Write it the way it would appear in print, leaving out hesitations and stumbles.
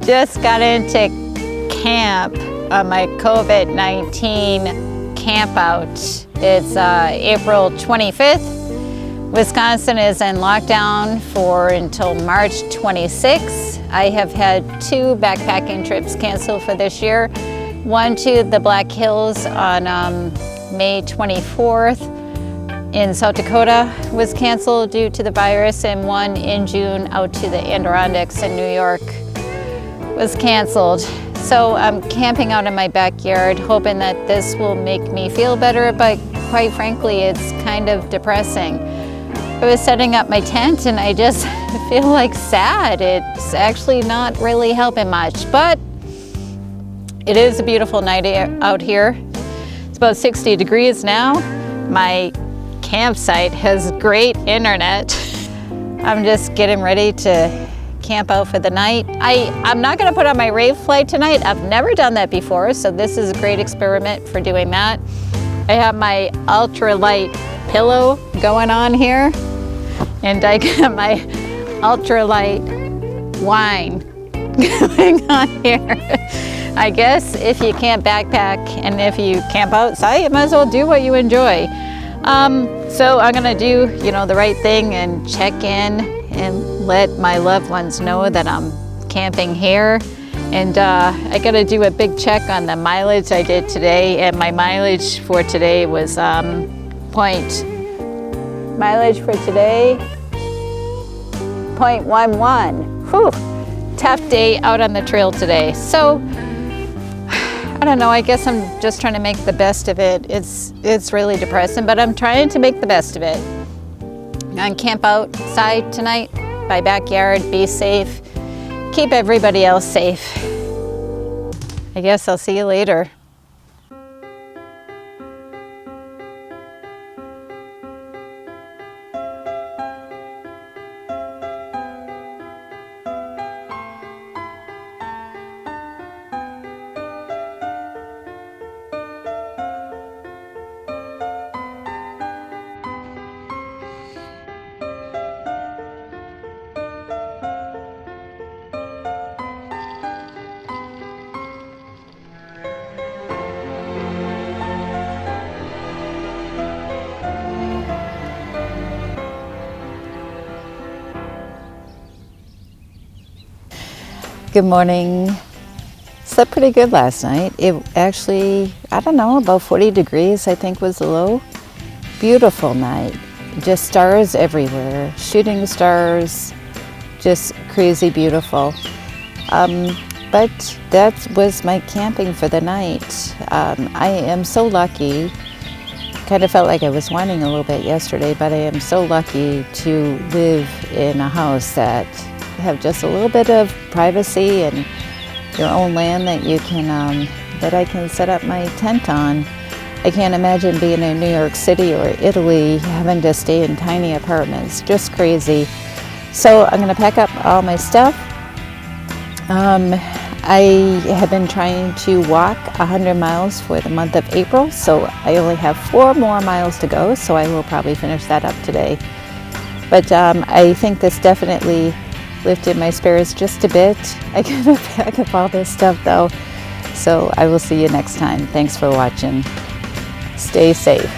just got into camp on my COVID-19 camp out. It's April 25th. Wisconsin is in lockdown until March 26th. I have had 2 backpacking trips canceled for this year. One to the Black Hills on May 24th in South Dakota was canceled due to the virus, and one in June out to the Adirondacks in New York was canceled. So I'm camping out in my backyard, hoping that this will make me feel better, but quite frankly, it's kind of depressing. I was setting up my tent and I just feel like sad. It's actually not really helping much, but it is a beautiful night out here. It's about 60 degrees now. My campsite has great internet. I'm just getting ready to camp out for the night. I'm not gonna put on my rave flight tonight. I've never done that before, so this is a great experiment for doing that. I have my ultralight pillow going on here, and I got my ultralight wine going on here. I guess if you can't backpack and if you camp outside, you might as well do what you enjoy. So I'm gonna do, the right thing and check in and let my loved ones know that I'm camping here. And I gotta do a big check on the mileage I did today, and my mileage for today was mileage for today, 0.11. Whew, tough day out on the trail today. So I don't know, I guess I'm just trying to make the best of it. It's really depressing, but I'm trying to make the best of it. I'm gonna camp outside tonight, my backyard, be safe, keep everybody else safe. I guess I'll see you later. Good morning. Slept pretty good last night. It actually, about 40 degrees I think was the low. Beautiful night. Just stars everywhere. Shooting stars. Just crazy beautiful. But that was my camping for the night. I am so lucky. Kind of felt like I was whining a little bit yesterday, but I am so lucky to live in a house that have just a little bit of privacy and your own land that you can that I can set up my tent on. I can't imagine being in New York City or Italy having to stay in tiny apartments. Just crazy. So I'm gonna pack up all my stuff. I have been trying to walk 100 miles for the month of April, so I only have 4 more miles to go, so I will probably finish that up today. But I think this definitely lifted my spirits just a bit. I gotta pack up all this stuff though. So I will see you next time. Thanks for watching. Stay safe.